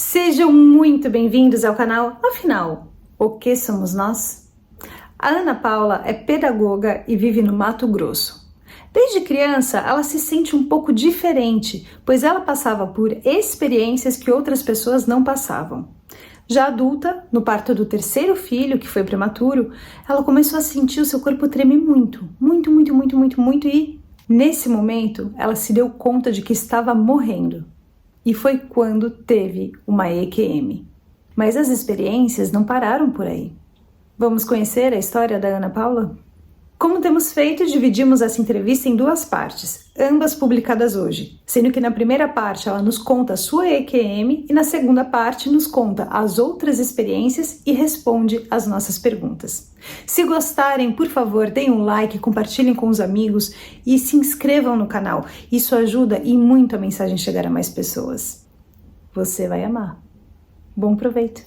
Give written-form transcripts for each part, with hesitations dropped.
Sejam muito bem-vindos ao canal. Afinal, o que somos nós? A Ana Paula é pedagoga e vive no Mato Grosso. Desde criança, ela se sente um pouco diferente, pois ela passava por experiências que outras pessoas não passavam. Já adulta, no parto do terceiro filho, que foi prematuro, ela começou a sentir o seu corpo tremer muito e, nesse momento, ela se deu conta de que estava morrendo. E foi quando teve uma EQM. Mas as experiências não pararam por aí. Vamos conhecer a história da Ana Paula? Como temos feito, dividimos essa entrevista em duas partes, ambas publicadas hoje, sendo que na primeira parte ela nos conta a sua EQM e na segunda parte nos conta as outras experiências e responde as nossas perguntas. Se gostarem, por favor, deem um like, compartilhem com os amigos e se inscrevam no canal. Isso ajuda e muito a mensagem chegar a mais pessoas. Você vai amar. Bom proveito!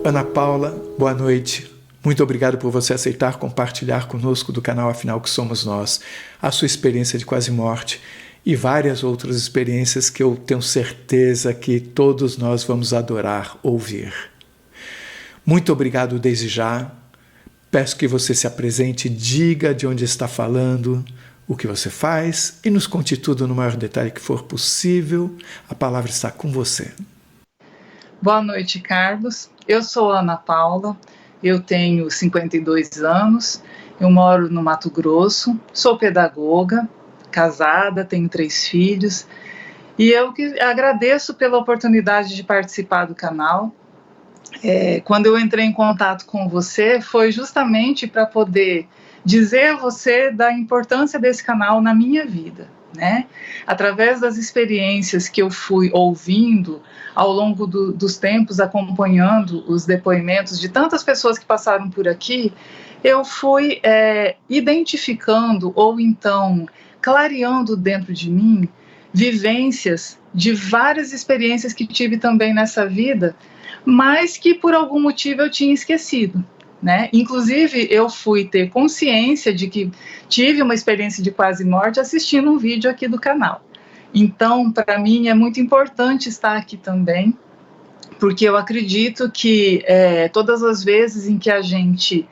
Ana Paula, boa noite. Muito obrigado por você aceitar compartilhar conosco do canal Afinal que Somos Nós, a sua experiência de quase morte e várias outras experiências que eu tenho certeza que todos nós vamos adorar ouvir. Muito obrigado desde já. Peço que você se apresente, diga de onde está falando, o que você faz e nos conte tudo no maior detalhe que for possível. A palavra está com você. Boa noite, Carlos. Eu sou Ana Paula, eu tenho 52 anos, eu moro no Mato Grosso, sou pedagoga, casada, tenho 3 filhos, e eu que agradeço pela oportunidade de participar do canal. Quando eu entrei em contato com você, foi justamente para poder dizer a você da importância desse canal na minha vida, né? Através das experiências que eu fui ouvindo ao longo dos tempos, acompanhando os depoimentos de tantas pessoas que passaram por aqui, eu fui identificando ou então clareando dentro de mim vivências de várias experiências que tive também nessa vida, mas que por algum motivo eu tinha esquecido, né? Inclusive, eu fui ter consciência de que tive uma experiência de quase morte assistindo um vídeo aqui do canal. Então, para mim, é muito importante estar aqui também, porque eu acredito que todas as vezes em que a gente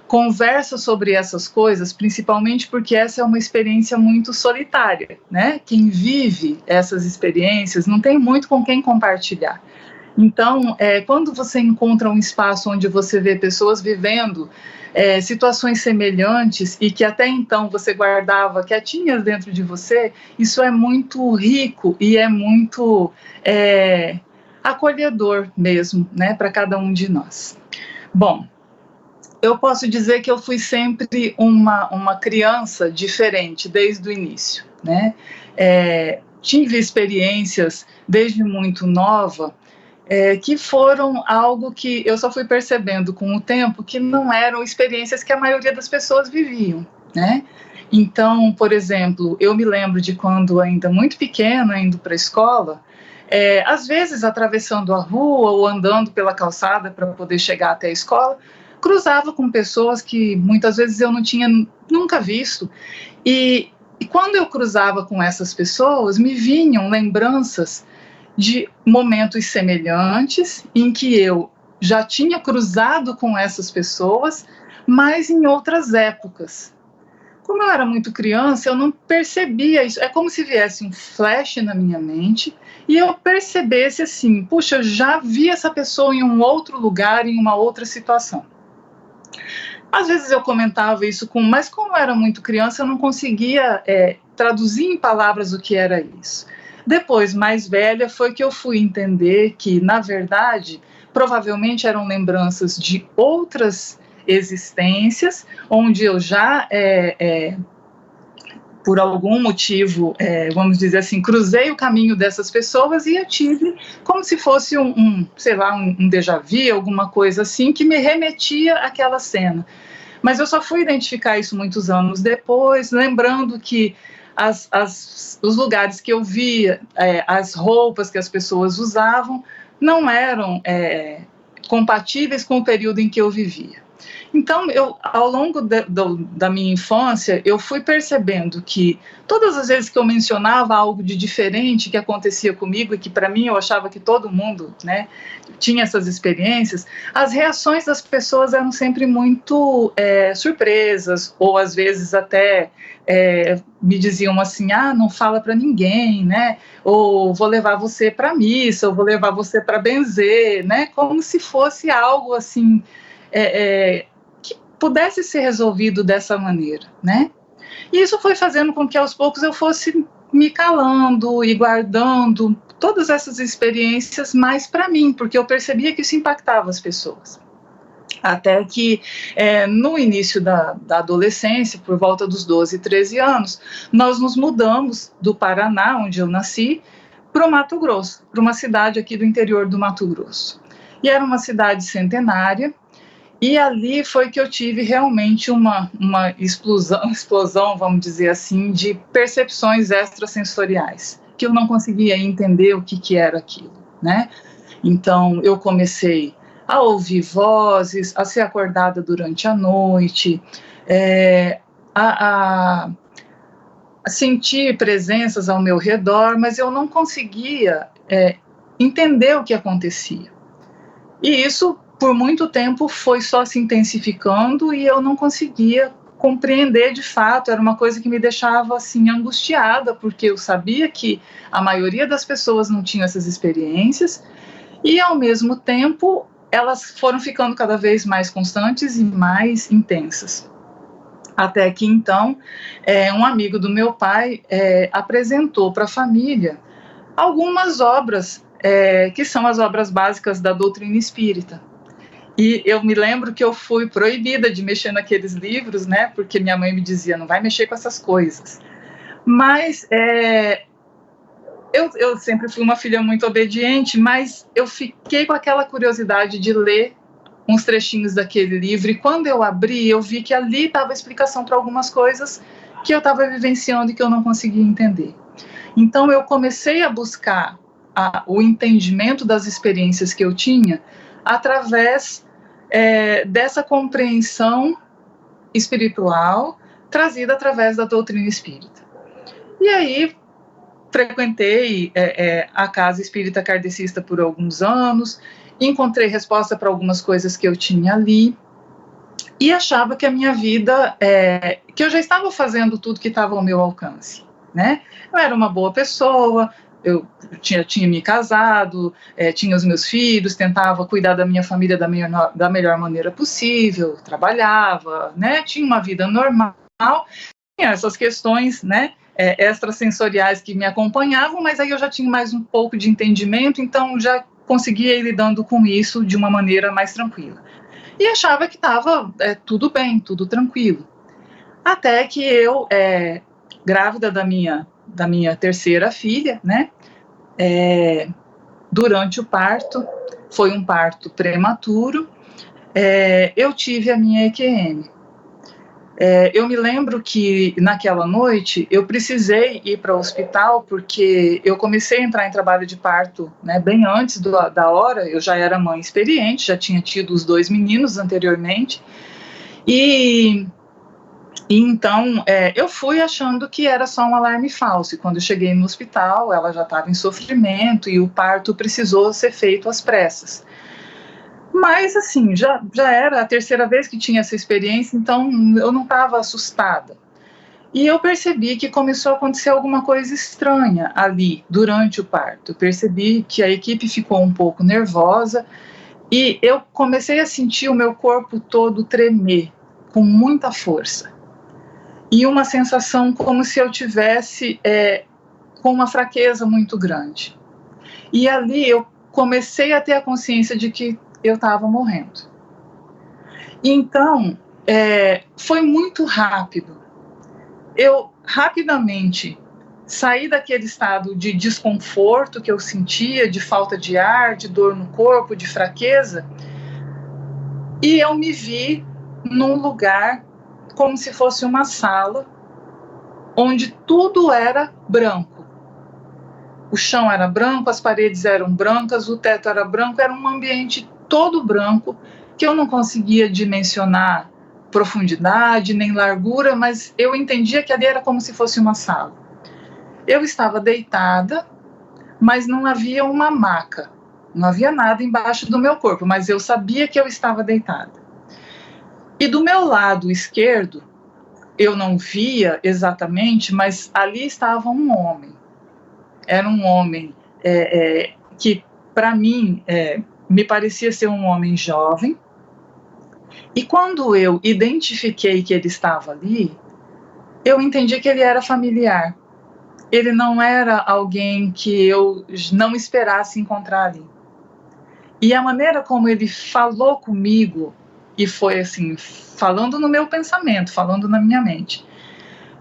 conversa sobre essas coisas, principalmente porque essa é uma experiência muito solitária, né? Quem vive essas experiências não tem muito com quem compartilhar. Então, quando você encontra um espaço onde você vê pessoas vivendo situações semelhantes e que até então você guardava quietinhas dentro de você, isso é muito rico e é muito acolhedor mesmo, né, para cada um de nós. Bom, eu posso dizer que eu fui sempre uma criança diferente desde o início, né? Tive experiências desde muito nova, que foram algo que eu só fui percebendo com o tempo que não eram experiências que a maioria das pessoas viviam, né? Então, por exemplo, eu me lembro de quando ainda muito pequena, indo para a escola, às vezes atravessando a rua ou andando pela calçada para poder chegar até a escola, cruzava com pessoas que muitas vezes eu não tinha nunca visto, e quando eu cruzava com essas pessoas, me vinham lembranças de momentos semelhantes em que eu já tinha cruzado com essas pessoas, mas em outras épocas. Como eu era muito criança, eu não percebia isso. É como se viesse um flash na minha mente e eu percebesse assim, puxa, eu já vi essa pessoa em um outro lugar, em uma outra situação. Às vezes eu comentava isso mas como eu era muito criança, eu não conseguia traduzir em palavras o que era isso. Depois, mais velha, foi que eu fui entender que, na verdade, provavelmente eram lembranças de outras existências, onde eu já, por algum motivo, vamos dizer assim, cruzei o caminho dessas pessoas e eu tive como se fosse um déjà vu, alguma coisa assim, que me remetia àquela cena. Mas eu só fui identificar isso muitos anos depois, lembrando que os lugares que eu via, as roupas que as pessoas usavam, não eram compatíveis com o período em que eu vivia. Então, ao longo da minha infância, eu fui percebendo que todas as vezes que eu mencionava algo de diferente que acontecia comigo, e que para mim eu achava que todo mundo, né, tinha essas experiências, as reações das pessoas eram sempre muito surpresas, ou às vezes até me diziam assim, não fala para ninguém, né, ou vou levar você para missa, ou vou levar você para benzer, né, como se fosse algo assim, que pudesse ser resolvido dessa maneira, né? E isso foi fazendo com que aos poucos eu fosse me calando e guardando todas essas experiências mais para mim, porque eu percebia que isso impactava as pessoas. Até que no início da adolescência, por volta dos 12, 13 anos, nós nos mudamos do Paraná, onde eu nasci, para o Mato Grosso, para uma cidade aqui do interior do Mato Grosso. E era uma cidade centenária, e ali foi que eu tive realmente uma explosão, vamos dizer assim, de percepções extrasensoriais, que eu não conseguia entender o que era aquilo, né? Então, eu comecei a ouvir vozes, a ser acordada durante a noite, a sentir presenças ao meu redor, mas eu não conseguia entender o que acontecia. E isso, por muito tempo, foi só se intensificando e eu não conseguia compreender de fato. Era uma coisa que me deixava assim angustiada, porque eu sabia que a maioria das pessoas não tinha essas experiências e, ao mesmo tempo, elas foram ficando cada vez mais constantes e mais intensas. Até que, então, um amigo do meu pai apresentou para a família algumas obras que são as obras básicas da doutrina espírita. E eu me lembro que eu fui proibida de mexer naqueles livros, né, porque minha mãe me dizia, não vai mexer com essas coisas. Mas eu sempre fui uma filha muito obediente, mas eu fiquei com aquela curiosidade de ler uns trechinhos daquele livro, e quando eu abri, eu vi que ali estava a explicação para algumas coisas que eu estava vivenciando e que eu não conseguia entender. Então eu comecei a buscar o entendimento das experiências que eu tinha através dessa compreensão espiritual trazida através da doutrina espírita. E aí frequentei a casa espírita kardecista por alguns anos, encontrei resposta para algumas coisas que eu tinha ali e achava que a minha vida, que eu já estava fazendo tudo que estava ao meu alcance, né? Eu era uma boa pessoa, eu tinha me casado, tinha os meus filhos, tentava cuidar da minha família da melhor maneira possível, trabalhava, né? Tinha uma vida normal, tinha essas questões, né, extrasensoriais que me acompanhavam, mas aí eu já tinha mais um pouco de entendimento, então já conseguia ir lidando com isso de uma maneira mais tranquila. E achava que estava tudo bem, tudo tranquilo. Até que eu, grávida da minha terceira filha, né, durante o parto, foi um parto prematuro, eu tive a minha EQM. Eu me lembro que naquela noite eu precisei ir para o hospital porque eu comecei a entrar em trabalho de parto, né, bem antes da hora. Eu já era mãe experiente, já tinha tido os 2 meninos anteriormente, e então eu fui achando que era só um alarme falso, e quando eu cheguei no hospital ela já estava em sofrimento e o parto precisou ser feito às pressas. Mas, assim, já era a terceira vez que tinha essa experiência, então eu não estava assustada. E eu percebi que começou a acontecer alguma coisa estranha ali, durante o parto. Eu percebi que a equipe ficou um pouco nervosa e eu comecei a sentir o meu corpo todo tremer, com muita força. E uma sensação como se eu tivesse com uma fraqueza muito grande. E ali eu comecei a ter a consciência de que eu estava morrendo. Então, foi muito rápido. Eu rapidamente saí daquele estado de desconforto que eu sentia, de falta de ar, de dor no corpo, de fraqueza, e eu me vi num lugar como se fosse uma sala, onde tudo era branco. O chão era branco, as paredes eram brancas, o teto era branco, era um ambiente todo branco, que eu não conseguia dimensionar profundidade nem largura, mas eu entendia que ali era como se fosse uma sala. Eu estava deitada, mas não havia uma maca, não havia nada embaixo do meu corpo, mas eu sabia que eu estava deitada. E do meu lado esquerdo, eu não via exatamente, mas ali estava um homem. Era um homem que, para mim, me parecia ser um homem jovem. E quando eu identifiquei que ele estava ali, eu entendi que ele era familiar. Ele não era alguém que eu não esperasse encontrar ali. E a maneira como ele falou comigo, e foi assim, falando no meu pensamento, falando na minha mente,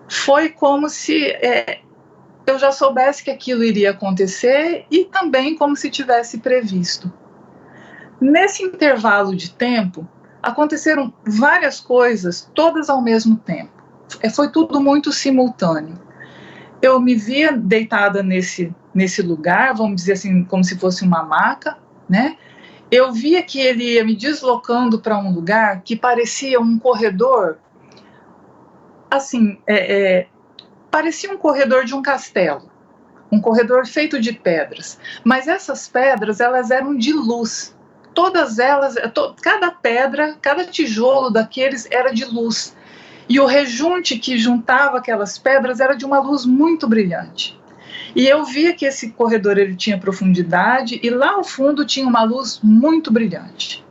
foi como se eu já soubesse que aquilo iria acontecer e também como se tivesse previsto. Nesse intervalo de tempo, aconteceram várias coisas, todas ao mesmo tempo. Foi tudo muito simultâneo. Eu me via deitada nesse lugar, vamos dizer assim, como se fosse uma maca, né? Eu via que ele ia me deslocando para um lugar que parecia um corredor, assim, parecia um corredor de um castelo, um corredor feito de pedras, mas essas pedras, elas eram de luz. Todas elas, cada pedra, cada tijolo daqueles era de luz. E o rejunte que juntava aquelas pedras era de uma luz muito brilhante. E eu via que esse corredor ele tinha profundidade e lá ao fundo tinha uma luz muito brilhante.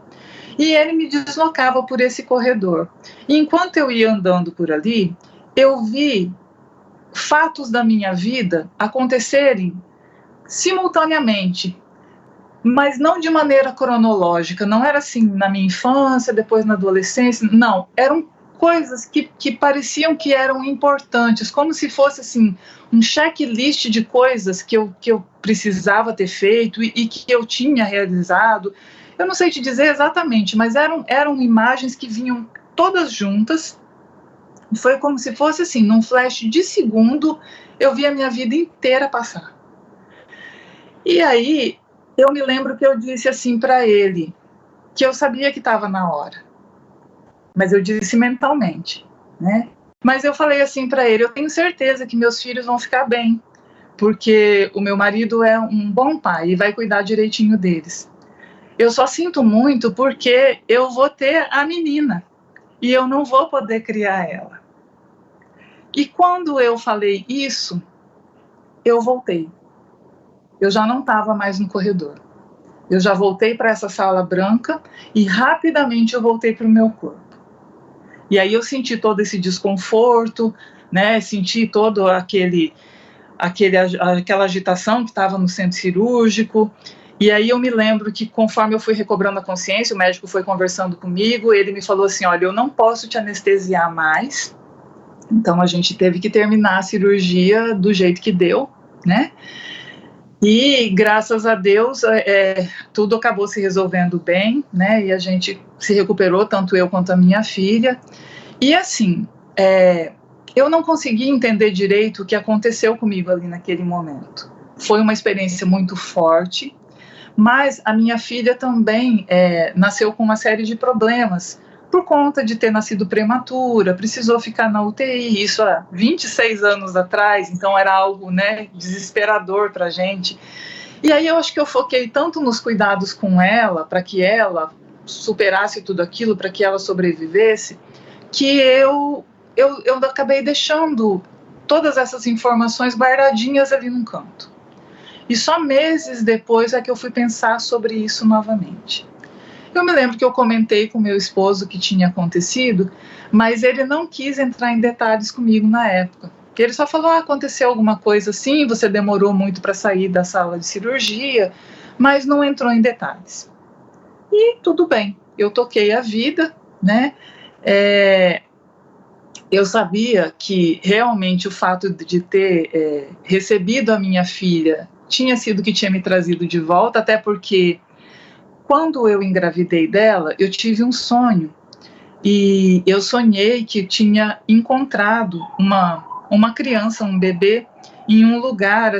E ele me deslocava por esse corredor. E enquanto eu ia andando por ali, eu vi fatos da minha vida acontecerem simultaneamente, mas não de maneira cronológica, não era assim na minha infância, depois na adolescência, não, eram coisas que pareciam que eram importantes, como se fosse assim, um checklist de coisas que eu precisava ter feito e que eu tinha realizado. Eu não sei te dizer exatamente, mas eram imagens que vinham todas juntas. Foi como se fosse assim, num flash de segundo, eu vi a minha vida inteira passar. E aí, eu me lembro que eu disse assim para ele, que eu sabia que estava na hora, mas eu disse mentalmente, né? Mas eu falei assim para ele, eu tenho certeza que meus filhos vão ficar bem, porque o meu marido é um bom pai e vai cuidar direitinho deles. Eu só sinto muito porque eu vou ter a menina e eu não vou poder criar ela. E quando eu falei isso, eu voltei. Eu já não estava mais no corredor. Eu já voltei para essa sala branca e rapidamente eu voltei para o meu corpo. E aí eu senti todo esse desconforto, né? Senti todo aquela agitação que estava no centro cirúrgico. E aí eu me lembro que conforme eu fui recobrando a consciência, o médico foi conversando comigo, ele me falou assim, olha, eu não posso te anestesiar mais. Então a gente teve que terminar a cirurgia do jeito que deu, né? E graças a Deus tudo acabou se resolvendo bem, né? E a gente se recuperou, tanto eu quanto a minha filha. E assim, eu não consegui entender direito o que aconteceu comigo ali naquele momento. Foi uma experiência muito forte, mas a minha filha também nasceu com uma série de problemas, por conta de ter nascido prematura, precisou ficar na UTI, isso há 26 anos atrás, então era algo, né, desesperador para a gente. E aí eu acho que eu foquei tanto nos cuidados com ela, para que ela superasse tudo aquilo, para que ela sobrevivesse, que eu acabei deixando todas essas informações guardadinhas ali num canto. E só meses depois é que eu fui pensar sobre isso novamente. Eu me lembro que eu comentei com meu esposo o que tinha acontecido, mas ele não quis entrar em detalhes comigo na época. Porque ele só falou, aconteceu alguma coisa assim, você demorou muito para sair da sala de cirurgia, mas não entrou em detalhes. E tudo bem, eu toquei a vida, né? Eu sabia que realmente o fato de ter recebido a minha filha tinha sido o que tinha me trazido de volta, até porque quando eu engravidei dela, eu tive um sonho e eu sonhei que tinha encontrado uma criança, um bebê, em um lugar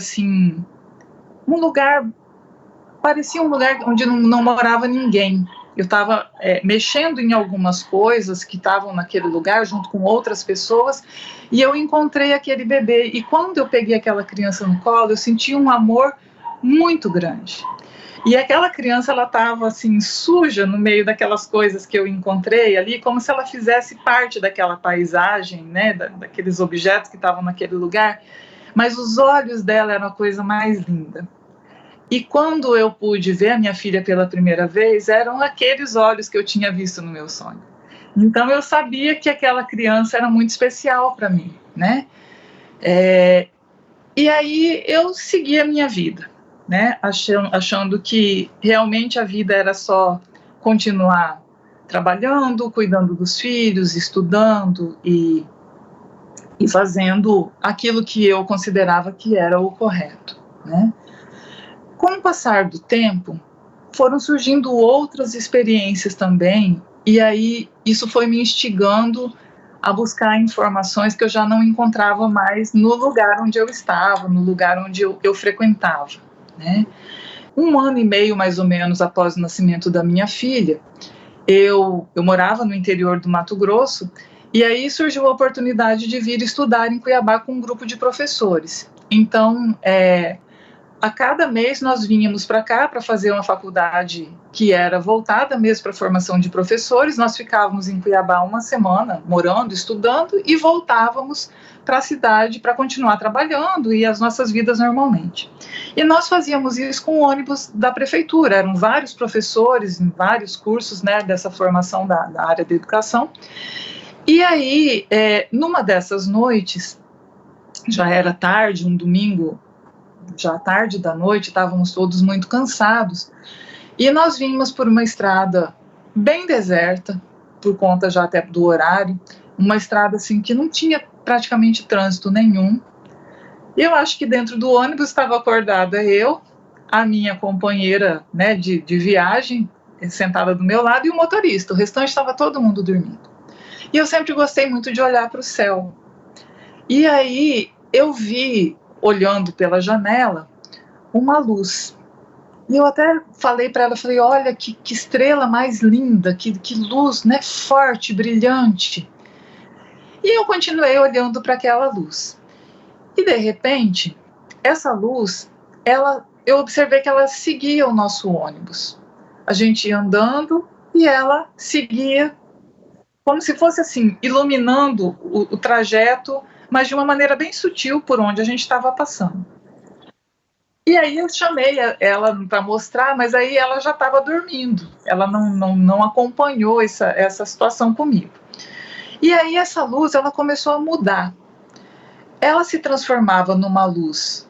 parecia um lugar onde não morava ninguém, Eu estava mexendo em algumas coisas que estavam naquele lugar junto com outras pessoas e eu encontrei aquele bebê. E quando eu peguei aquela criança no colo, eu senti um amor muito grande. E aquela criança, ela estava assim, suja no meio daquelas coisas que eu encontrei ali, como se ela fizesse parte daquela paisagem, né, daqueles objetos que estavam naquele lugar. Mas os olhos dela eram a coisa mais linda. E quando eu pude ver a minha filha pela primeira vez, eram aqueles olhos que eu tinha visto no meu sonho. Então eu sabia que aquela criança era muito especial para mim, né? E aí eu segui a minha vida, né? Achando que realmente a vida era só continuar trabalhando, cuidando dos filhos, estudando e fazendo aquilo que eu considerava que era o correto, né? Com o passar do tempo, foram surgindo outras experiências também, e aí isso foi me instigando a buscar informações que eu já não encontrava mais no lugar onde eu estava, no lugar onde eu frequentava, né? 1 ano e meio, mais ou menos, após o nascimento da minha filha, eu morava no interior do Mato Grosso, e aí surgiu a oportunidade de vir estudar em Cuiabá com um grupo de professores. Então, a cada mês nós vínhamos para cá para fazer uma faculdade que era voltada mesmo para a formação de professores. Nós ficávamos em Cuiabá 1 semana, morando, estudando, e voltávamos para a cidade para continuar trabalhando e as nossas vidas normalmente. E nós fazíamos isso com o ônibus da prefeitura. Eram vários professores em vários cursos, né, dessa formação da área da educação. E aí, numa dessas noites, já era tarde, um domingo, já tarde da noite, estávamos todos muito cansados, e nós vínhamos por uma estrada bem deserta, por conta já até do horário, uma estrada assim que não tinha praticamente trânsito nenhum. E eu acho que dentro do ônibus estava acordada eu, a minha companheira, né, de viagem, sentada do meu lado, e o motorista. O restante estava todo mundo dormindo. E eu sempre gostei muito de olhar para o céu. E aí eu vi, olhando pela janela, uma luz. E eu até falei para ela, falei, olha que estrela mais linda, que luz, né, forte, brilhante. E eu continuei olhando para aquela luz. E de repente, essa luz, eu observei que ela seguia o nosso ônibus. A gente ia andando e ela seguia, como se fosse assim, iluminando o trajeto, mas de uma maneira bem sutil por onde a gente estava passando. E aí eu chamei ela para mostrar, mas aí ela já estava dormindo, ela não acompanhou essa situação comigo. E aí essa luz, ela começou a mudar. Ela se transformava numa luz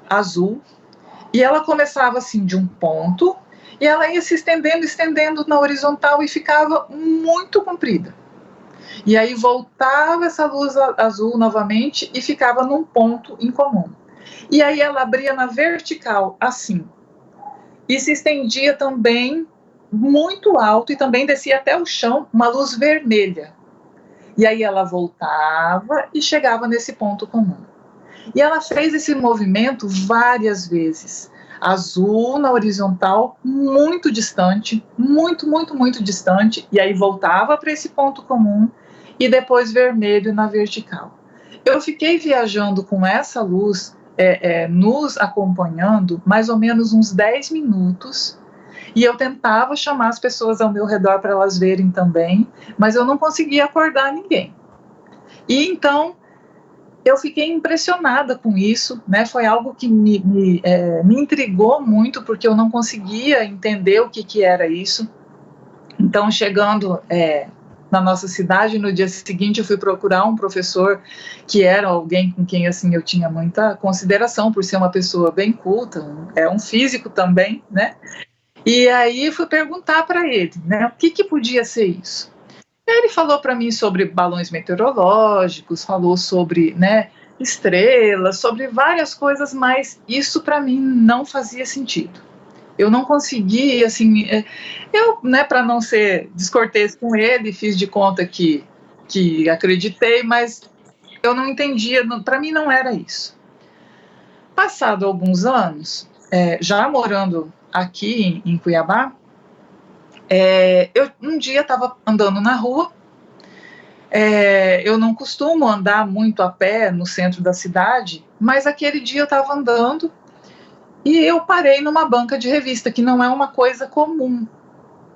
azul, e ela começava assim de um ponto, e ela ia se estendendo na horizontal e ficava muito comprida. E aí voltava essa luz azul novamente e ficava num ponto em comum. E aí ela abria na vertical, assim. E se estendia também muito alto e também descia até o chão, uma luz vermelha. E aí ela voltava e chegava nesse ponto comum. E ela fez esse movimento várias vezes. Azul na horizontal, muito distante, muito distante, e aí voltava para esse ponto comum, e depois vermelho na vertical. Eu fiquei viajando com essa luz, nos acompanhando, mais ou menos uns 10 minutos, e eu tentava chamar as pessoas ao meu redor para elas verem também, mas eu não conseguia acordar ninguém. E então eu fiquei impressionada com isso, né? Foi algo que me intrigou muito, porque eu não conseguia entender o que era isso. Então, chegando na nossa cidade, no dia seguinte eu fui procurar um professor que era alguém com quem assim, eu tinha muita consideração, por ser uma pessoa bem culta, um físico também, né? E aí fui perguntar para ele, né, o que podia ser isso. Ele falou para mim sobre balões meteorológicos, falou sobre, né, estrelas, sobre várias coisas, mas isso para mim não fazia sentido. Eu não conseguia, assim, né, para não ser descortês com ele, fiz de conta que acreditei, mas eu não entendia, para mim não era isso. Passado alguns anos, já morando aqui em Cuiabá, Eu um dia estava andando na rua. Eu não costumo andar muito a pé no centro da cidade, mas aquele dia eu estava andando e eu parei numa banca de revista, que não é uma coisa comum,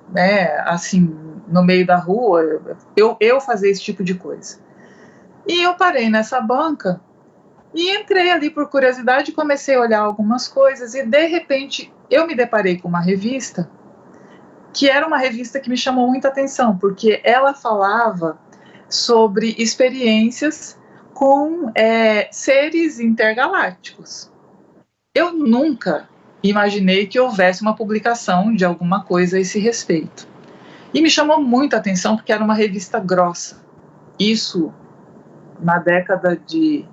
né? Assim, no meio da rua, eu fazer esse tipo de coisa. E eu parei nessa banca e entrei ali por curiosidade, comecei a olhar algumas coisas e, de repente, eu me deparei com uma revista, que era uma revista que me chamou muita atenção, porque ela falava sobre experiências com seres intergalácticos. Eu nunca imaginei que houvesse uma publicação de alguma coisa a esse respeito. E me chamou muita atenção porque era uma revista grossa. Isso na década de...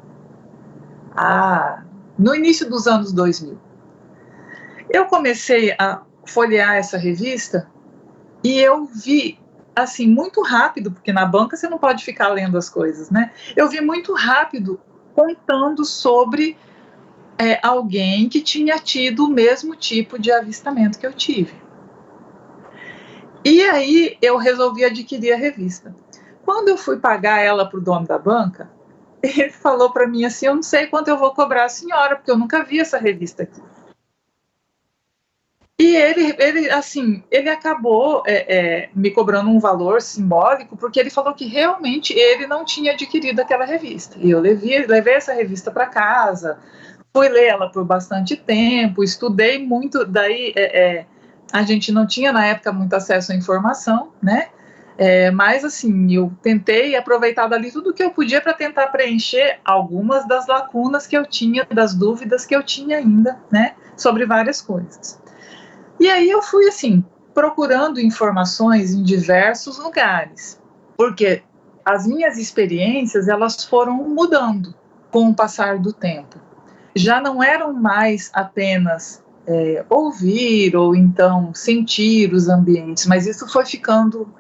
no início dos anos 2000. Eu comecei a folhear essa revista e eu vi, assim, muito rápido, porque na banca você não pode ficar lendo as coisas, né? Eu vi muito rápido contando sobre alguém que tinha tido o mesmo tipo de avistamento que eu tive. E aí eu resolvi adquirir a revista. Quando eu fui pagar ela para o dono da banca, ele falou para mim assim: eu não sei quanto eu vou cobrar a senhora, porque eu nunca vi essa revista aqui. E ele acabou me cobrando um valor simbólico, porque ele falou que realmente ele não tinha adquirido aquela revista. E eu levei essa revista para casa, fui ler ela por bastante tempo, estudei muito. Daí a gente não tinha na época muito acesso à informação, né? Mas assim, eu tentei aproveitar dali tudo que eu podia para tentar preencher algumas das lacunas que eu tinha, das dúvidas que eu tinha ainda, né, sobre várias coisas. E aí eu fui assim, procurando informações em diversos lugares, porque as minhas experiências, elas foram mudando com o passar do tempo. Já não eram mais apenas ouvir ou então sentir os ambientes, mas isso foi ficando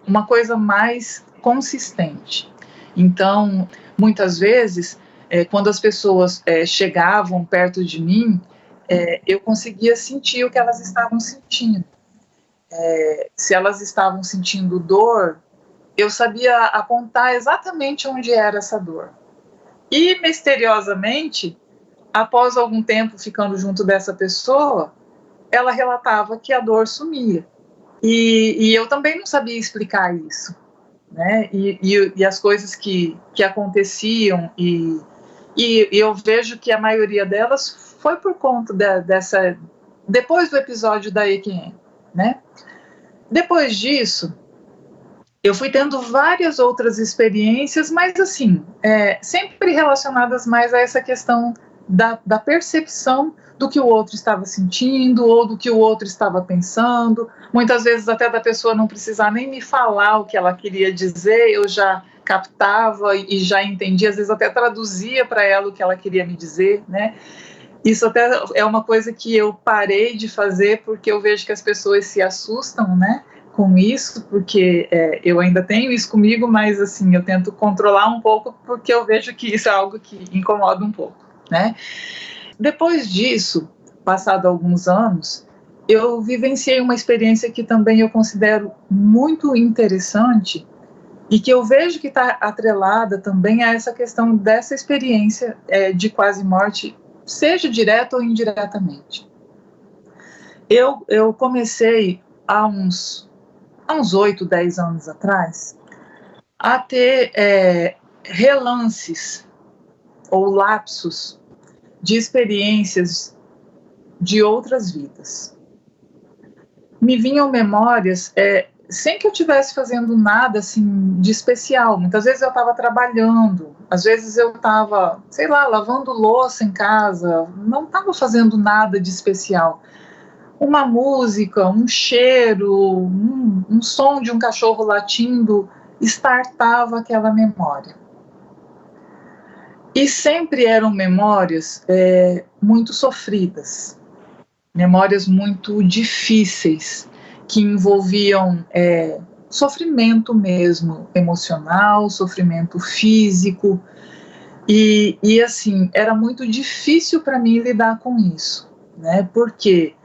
uma coisa mais consistente. Então, muitas vezes, quando as pessoas chegavam perto de mim, eu conseguia sentir o que elas estavam sentindo. Se elas estavam sentindo dor, eu sabia apontar exatamente onde era essa dor. E, misteriosamente, após algum tempo ficando junto dessa pessoa, ela relatava que a dor sumia. E eu também não sabia explicar isso, né? E as coisas que aconteciam, e eu vejo que a maioria delas foi por conta depois do episódio da EQM, né? Depois disso, eu fui tendo várias outras experiências, mas assim, sempre relacionadas mais a essa questão da percepção do que o outro estava sentindo ou do que o outro estava pensando. Muitas vezes até da pessoa não precisar nem me falar o que ela queria dizer, eu já captava e já entendia, às vezes até traduzia para ela o que ela queria me dizer, né? Isso até é uma coisa que eu parei de fazer, porque eu vejo que as pessoas se assustam, né, com isso, porque eu ainda tenho isso comigo, mas assim, eu tento controlar um pouco, porque eu vejo que isso é algo que incomoda um pouco, né? Depois disso, passado alguns anos, eu vivenciei uma experiência que também eu considero muito interessante e que eu vejo que está atrelada também a essa questão dessa experiência de quase morte, seja direta ou indiretamente. Eu comecei há uns 8, 10 anos atrás a ter relances ou lapsos de experiências de outras vidas. Me vinham memórias sem que eu estivesse fazendo nada assim de especial. Muitas vezes eu estava trabalhando, às vezes eu estava, sei lá, lavando louça em casa, não estava fazendo nada de especial. Uma música, um cheiro, um som de um cachorro latindo startava aquela memória. E sempre eram memórias muito sofridas, memórias muito difíceis, que envolviam sofrimento mesmo, emocional, sofrimento físico, e assim, era muito difícil para mim lidar com isso, né? Porque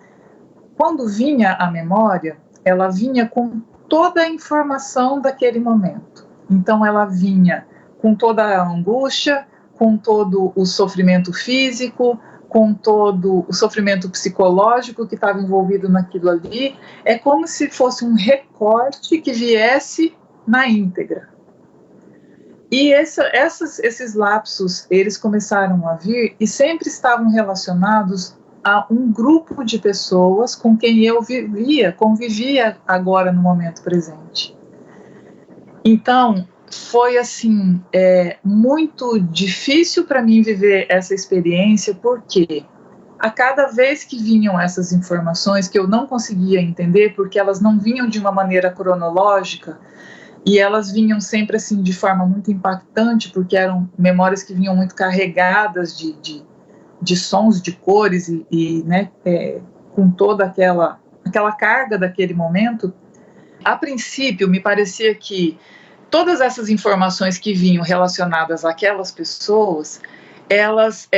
quando vinha a memória, ela vinha com toda a informação daquele momento. Então ela vinha com toda a angústia, com todo o sofrimento físico, com todo o sofrimento psicológico que estava envolvido naquilo ali. É como se fosse um recorte que viesse na íntegra. E esses lapsos, eles começaram a vir e sempre estavam relacionados a um grupo de pessoas com quem eu convivia agora no momento presente. Então, foi assim, muito difícil para mim viver essa experiência, porque a cada vez que vinham essas informações que eu não conseguia entender, porque elas não vinham de uma maneira cronológica, e elas vinham sempre assim de forma muito impactante, porque eram memórias que vinham muito carregadas de sons, de cores e né, com toda aquela carga daquele momento. A princípio, me parecia que todas essas informações que vinham relacionadas àquelas pessoas, elas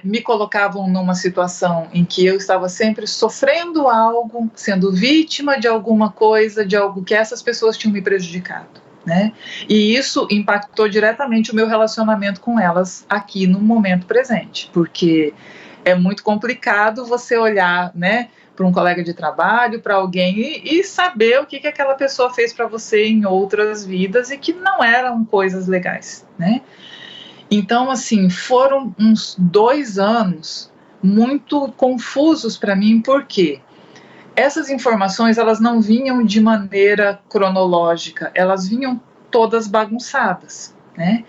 me colocavam numa situação em que eu estava sempre sofrendo algo, sendo vítima de alguma coisa, de algo que essas pessoas tinham me prejudicado, né? E isso impactou diretamente o meu relacionamento com elas aqui no momento presente, porque é muito complicado você olhar, né, para um colega de trabalho, para alguém e saber o que aquela pessoa fez para você em outras vidas e que não eram coisas legais, né? Então, assim, foram uns 2 anos muito confusos para mim, porque essas informações, elas não vinham de maneira cronológica, elas vinham todas bagunçadas, né?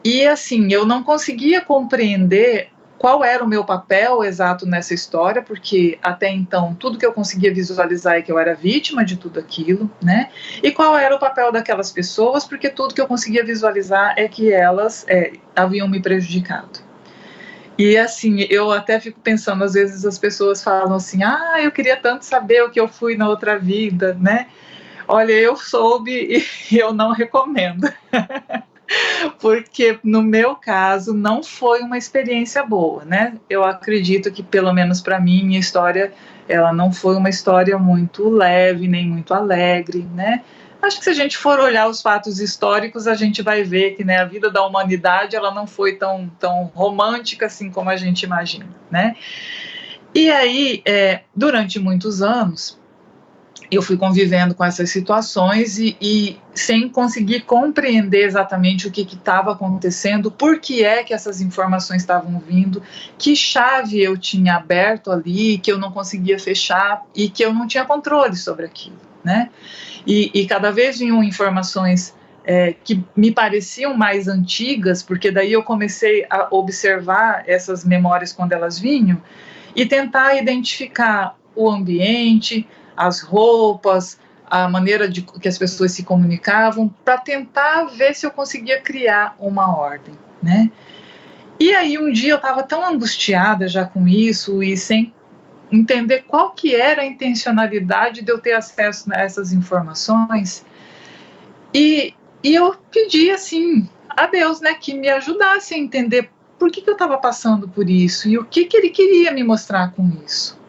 E, assim, eu não conseguia compreender qual era o meu papel exato nessa história, porque até então tudo que eu conseguia visualizar é que eu era vítima de tudo aquilo, né? E qual era o papel daquelas pessoas, porque tudo que eu conseguia visualizar é que elas haviam me prejudicado. E assim, eu até fico pensando, às vezes as pessoas falam assim, eu queria tanto saber o que eu fui na outra vida, né? Olha, eu soube e eu não recomendo. Porque no meu caso não foi uma experiência boa, né? Eu acredito que, pelo menos para mim, minha história, ela não foi uma história muito leve, nem muito alegre, né? Acho que se a gente for olhar os fatos históricos, a gente vai ver que, né, a vida da humanidade, ela não foi tão romântica assim como a gente imagina, né? E aí, durante muitos anos, eu fui convivendo com essas situações e sem conseguir compreender exatamente o que estava acontecendo, por que é que essas informações estavam vindo, que chave eu tinha aberto ali, que eu não conseguia fechar e que eu não tinha controle sobre aquilo, né? E cada vez vinham informações que me pareciam mais antigas, porque daí eu comecei a observar essas memórias quando elas vinham e tentar identificar o ambiente, as roupas, a maneira que as pessoas se comunicavam, para tentar ver se eu conseguia criar uma ordem, né? E aí um dia eu estava tão angustiada já com isso e sem entender qual que era a intencionalidade de eu ter acesso a essas informações, e eu pedi assim a Deus, né, que me ajudasse a entender por que eu estava passando por isso e o que Ele queria me mostrar com isso.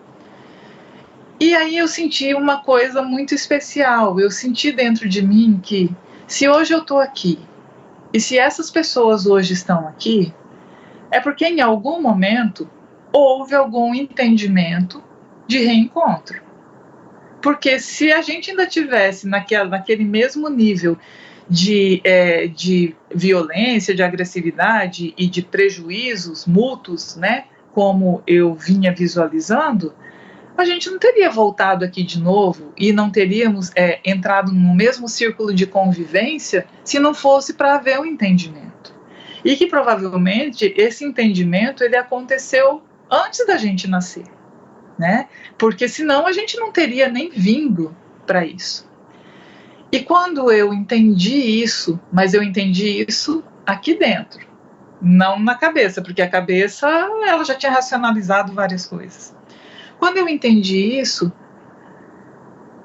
E aí eu senti uma coisa muito especial, eu senti dentro de mim que se hoje eu estou aqui, e se essas pessoas hoje estão aqui, é porque em algum momento houve algum entendimento de reencontro. Porque se a gente ainda tivesse naquele mesmo nível de violência, de agressividade e de prejuízos mútuos, né, como eu vinha visualizando, a gente não teria voltado aqui de novo e não teríamos entrado no mesmo círculo de convivência se não fosse para haver um entendimento. E que provavelmente esse entendimento ele aconteceu antes da gente nascer, né? Porque senão a gente não teria nem vindo para isso. E quando eu entendi isso, mas eu entendi isso aqui dentro, não na cabeça, porque a cabeça ela já tinha racionalizado várias coisas. Quando eu entendi isso,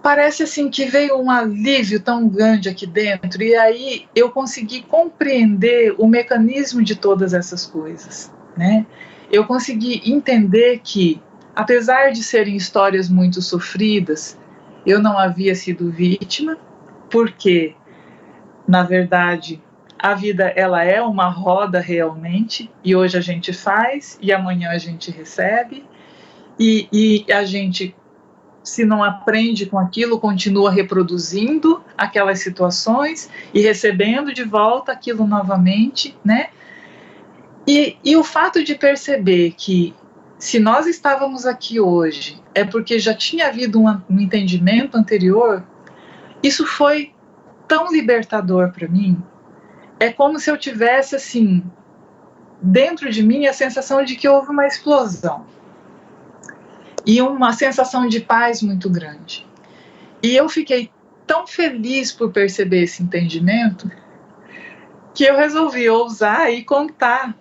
parece assim que veio um alívio tão grande aqui dentro, e aí eu consegui compreender o mecanismo de todas essas coisas, né? Eu consegui entender que, apesar de serem histórias muito sofridas, eu não havia sido vítima, porque, na verdade, a vida ela é uma roda realmente, e hoje a gente faz, e amanhã a gente recebe, e a gente, se não aprende com aquilo, continua reproduzindo aquelas situações e recebendo de volta aquilo novamente, né? E o fato de perceber que, se nós estávamos aqui hoje, é porque já tinha havido um entendimento anterior, isso foi tão libertador para mim. É como se eu tivesse, assim, dentro de mim a sensação de que houve uma explosão. E uma sensação de paz muito grande. E eu fiquei tão feliz por perceber esse entendimento, que eu resolvi ousar e contar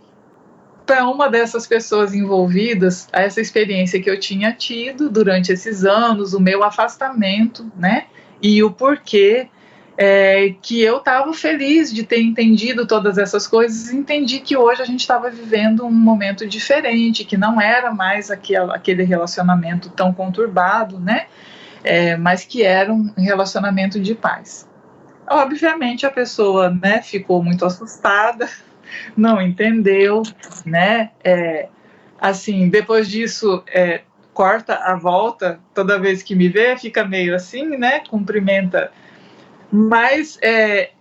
para uma dessas pessoas envolvidas essa experiência que eu tinha tido durante esses anos, o meu afastamento, né? E o porquê que eu estava feliz de ter entendido todas essas coisas, e entendi que hoje a gente estava vivendo um momento diferente, que não era mais aquele relacionamento tão conturbado, né? Mas que era um relacionamento de paz. Obviamente a pessoa, né, ficou muito assustada, não entendeu, né? Assim, depois disso, corta a volta, toda vez que me vê, fica meio assim, né? Cumprimenta. Mas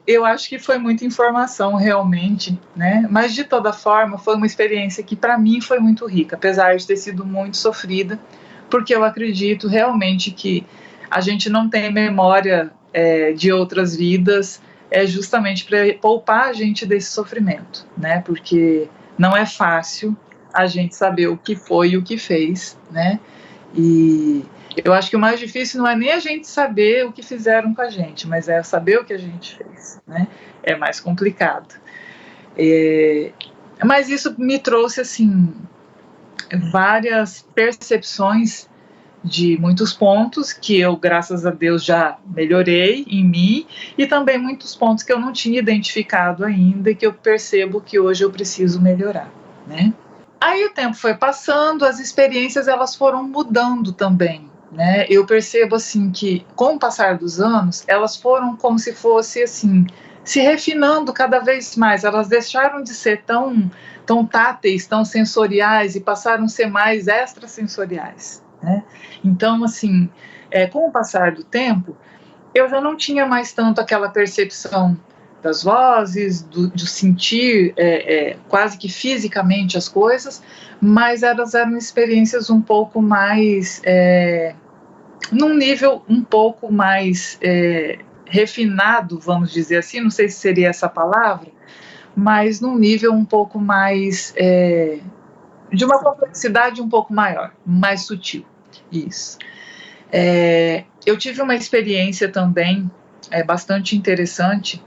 eu acho que foi muita informação realmente, né? Mas de toda forma foi uma experiência que para mim foi muito rica, apesar de ter sido muito sofrida, porque eu acredito realmente que a gente não tem memória de outras vidas, justamente para poupar a gente desse sofrimento, né? Porque não é fácil a gente saber o que foi e o que fez, né? E eu acho que o mais difícil não é nem a gente saber o que fizeram com a gente, mas é saber o que a gente fez, né? É mais complicado. Mas isso me trouxe, assim, várias percepções de muitos pontos que eu, graças a Deus, já melhorei em mim, e também muitos pontos que eu não tinha identificado ainda e que eu percebo que hoje eu preciso melhorar, né? Aí o tempo foi passando, as experiências elas foram mudando também, né? Eu percebo assim que, com o passar dos anos, elas foram como se fosse assim, se refinando cada vez mais. Elas deixaram de ser tão táteis, tão sensoriais, e passaram a ser mais extrasensoriais, né? Então, assim, com o passar do tempo, eu já não tinha mais tanto aquela percepção das vozes, do sentir quase que fisicamente as coisas, mas elas eram experiências um pouco mais, num nível um pouco mais refinado, vamos dizer assim, não sei se seria essa palavra, mas num nível um pouco mais, de uma complexidade um pouco maior, mais sutil, isso. Eu tive uma experiência também bastante interessante,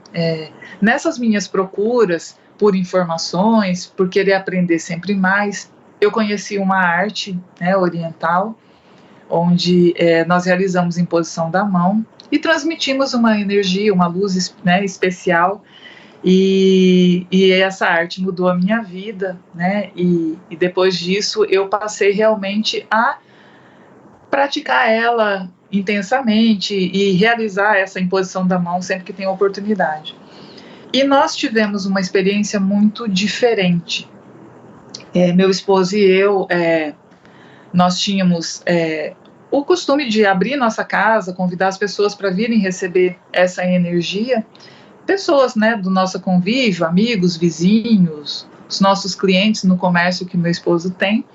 nessas minhas procuras por informações, por querer aprender sempre mais. Eu conheci uma arte, né, oriental, onde nós realizamos imposição da mão e transmitimos uma energia, uma luz, né, especial, e essa arte mudou a minha vida, né, e depois disso eu passei realmente a praticar ela intensamente e realizar essa imposição da mão sempre que tem oportunidade. E nós tivemos uma experiência muito diferente. Meu esposo e eu, nós tínhamos o costume de abrir nossa casa, convidar as pessoas para virem receber essa energia, pessoas, né, do nosso convívio, amigos, vizinhos, os nossos clientes no comércio que meu esposo tem.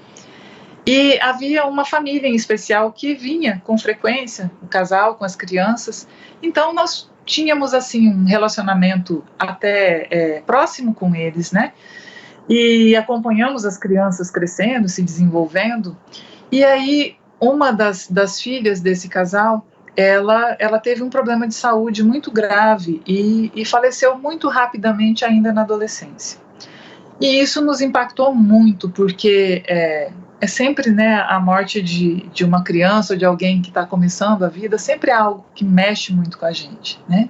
E havia uma família em especial que vinha com frequência, o casal com as crianças. Então nós tínhamos assim um relacionamento até próximo com eles, né? E acompanhamos as crianças crescendo, se desenvolvendo. E aí uma das filhas desse casal, ela teve um problema de saúde muito grave e faleceu muito rapidamente ainda na adolescência. E isso nos impactou muito, porque é sempre, né, a morte de uma criança ou de alguém que está começando a vida, sempre é algo que mexe muito com a gente, né?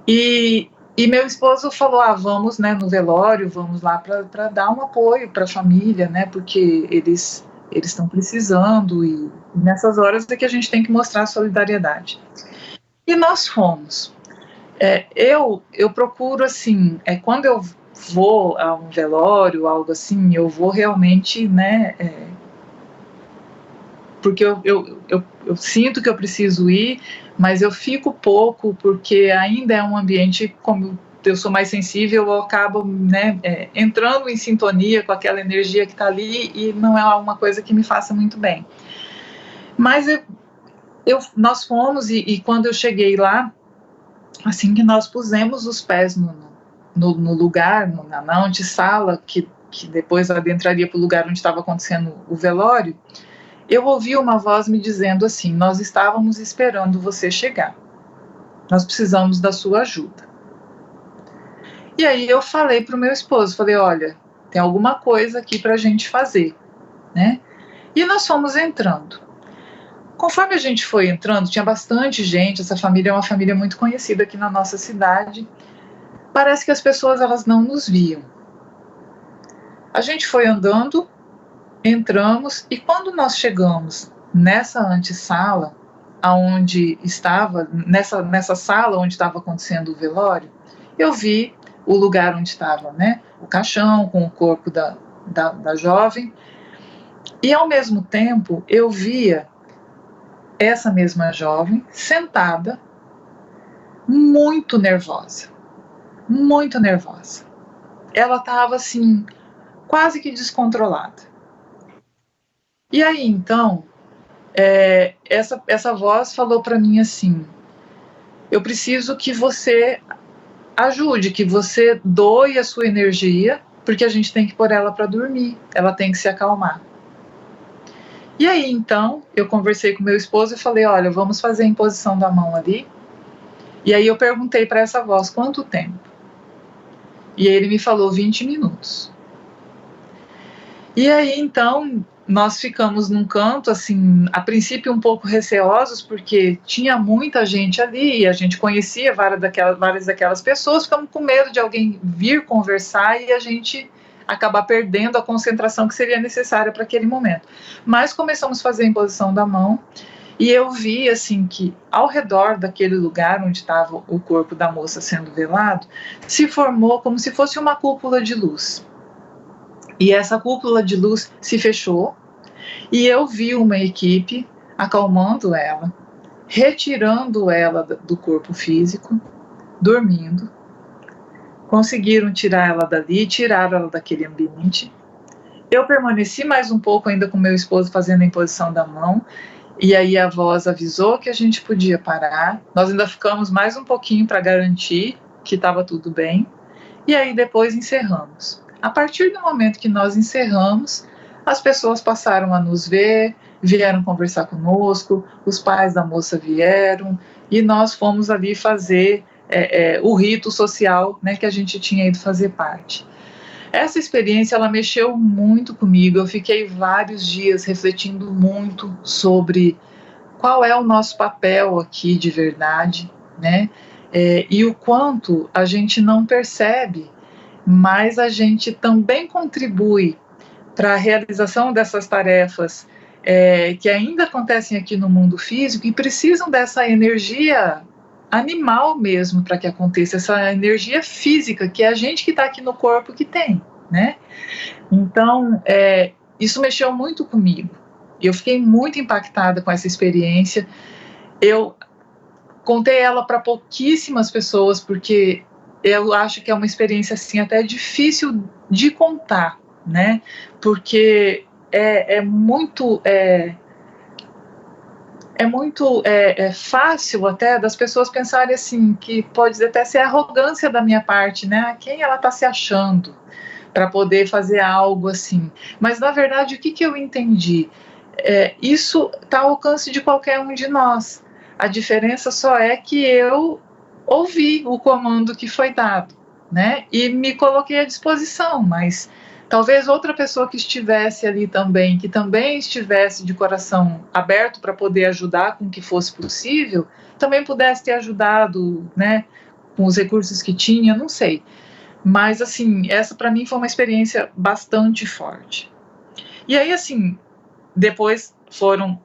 E meu esposo falou, vamos, né, no velório, vamos lá para dar um apoio para a família, né, porque eles eles estão precisando, e nessas horas é que a gente tem que mostrar solidariedade. E nós fomos. Eu procuro, assim, quando eu vou a um velório, algo assim, eu vou realmente, né, porque eu sinto que eu preciso ir, mas eu fico pouco, porque ainda é um ambiente, como eu sou mais sensível, eu acabo, né, entrando em sintonia com aquela energia que está ali, e não é uma coisa que me faça muito bem. Mas nós fomos, e quando eu cheguei lá, assim que nós pusemos os pés no lugar, na antessala, que depois adentraria para o lugar onde estava acontecendo o velório, eu ouvi uma voz me dizendo assim: nós estávamos esperando você chegar, nós precisamos da sua ajuda. E aí eu falei para o meu esposo, falei: olha, tem alguma coisa aqui para a gente fazer, né? E nós fomos entrando. Conforme a gente foi entrando, tinha bastante gente, essa família é uma família muito conhecida aqui na nossa cidade. Parece que as pessoas, elas não nos viam. A gente foi andando, entramos, e quando nós chegamos nessa antessala, aonde estava, nessa sala onde estava acontecendo o velório, eu vi o lugar onde estava, né, o caixão com o corpo da jovem, e ao mesmo tempo eu via essa mesma jovem sentada, muito nervosa, muito nervosa. Ela estava assim, quase que descontrolada. E aí então, essa voz falou para mim assim: eu preciso que você ajude, que você doe a sua energia, porque a gente tem que pôr ela para dormir, ela tem que se acalmar. E aí então, eu conversei com meu esposo e falei: olha, vamos fazer a imposição da mão ali. E aí eu perguntei para essa voz: quanto tempo? E ele me falou: 20 minutos. E aí então, nós ficamos num canto, assim, a princípio um pouco receosos, porque tinha muita gente ali, e a gente conhecia várias daquelas pessoas, ficamos com medo de alguém vir conversar e a gente acabar perdendo a concentração que seria necessária para aquele momento. Mas começamos a fazer a imposição da mão, e eu vi, assim, que ao redor daquele lugar onde estava o corpo da moça sendo velado, se formou como se fosse uma cúpula de luz. E essa cúpula de luz se fechou, e eu vi uma equipe acalmando ela, retirando ela do corpo físico, dormindo. Conseguiram tirar ela dali, tiraram ela daquele ambiente. Eu permaneci mais um pouco ainda com meu esposo fazendo a imposição da mão, e aí a voz avisou que a gente podia parar. Nós ainda ficamos mais um pouquinho para garantir que estava tudo bem, e aí depois encerramos. A partir do momento que nós encerramos, as pessoas passaram a nos ver, vieram conversar conosco, os pais da moça vieram, e nós fomos ali fazer o rito social, né, que a gente tinha ido fazer parte. Essa experiência, ela mexeu muito comigo. Eu fiquei vários dias refletindo muito sobre qual é o nosso papel aqui de verdade, né, e o quanto a gente não percebe, mas a gente também contribui para a realização dessas tarefas que ainda acontecem aqui no mundo físico e precisam dessa energia animal mesmo para que aconteça, essa energia física que é a gente que está aqui no corpo que tem, né? Então, isso mexeu muito comigo. Eu fiquei muito impactada com essa experiência. Eu contei ela para pouquíssimas pessoas, porque eu acho que é uma experiência assim até difícil de contar, né? Porque é muito fácil até das pessoas pensarem assim, que pode até ser arrogância da minha parte, né? Quem ela está se achando para poder fazer algo assim? Mas na verdade, o que eu entendi? Isso está ao alcance de qualquer um de nós. A diferença só é que eu ouvi o comando que foi dado, né? E me coloquei à disposição, mas talvez outra pessoa que estivesse ali também, que também estivesse de coração aberto para poder ajudar com o que fosse possível, também pudesse ter ajudado, né, com os recursos que tinha, não sei. Mas, assim, essa para mim foi uma experiência bastante forte. E aí, assim, depois foram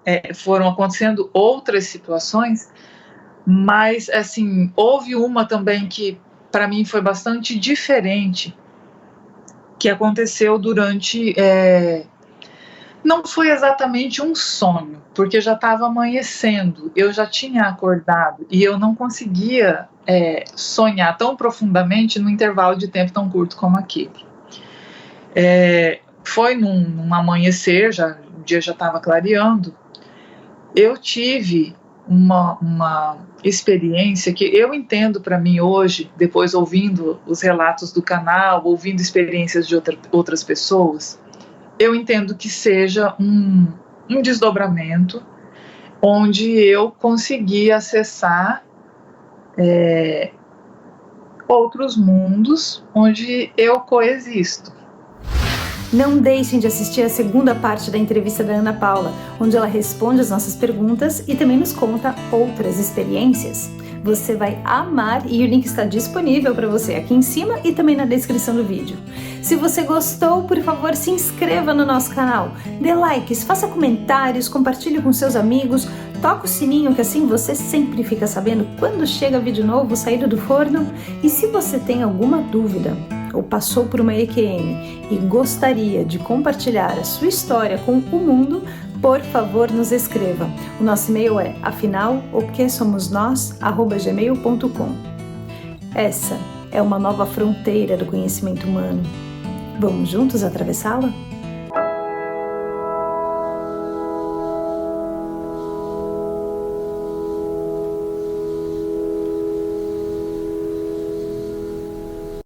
acontecendo outras situações, mas assim, houve uma também que para mim foi bastante diferente, que aconteceu durante... não foi exatamente um sonho, porque já estava amanhecendo, eu já tinha acordado e eu não conseguia sonhar tão profundamente num intervalo de tempo tão curto como aquele. Foi num amanhecer, o dia já estava clareando, eu tive uma experiência que eu entendo para mim hoje, depois ouvindo os relatos do canal, ouvindo experiências de outras pessoas, eu entendo que seja um desdobramento onde eu consegui acessar outros mundos onde eu coexisto. Não deixem de assistir a segunda parte da entrevista da Ana Paula, onde ela responde as nossas perguntas e também nos conta outras experiências. Você vai amar e o link está disponível para você aqui em cima e também na descrição do vídeo. Se você gostou, por favor, se inscreva no nosso canal, dê likes, faça comentários, compartilhe com seus amigos, toca o sininho que assim você sempre fica sabendo quando chega vídeo novo saído do forno. E se você tem alguma dúvida ou passou por uma EQM e gostaria de compartilhar a sua história com o mundo, por favor, nos escreva. O nosso e-mail é afinal.oquesomosnós@gmail.com. Essa é uma nova fronteira do conhecimento humano. Vamos juntos atravessá-la?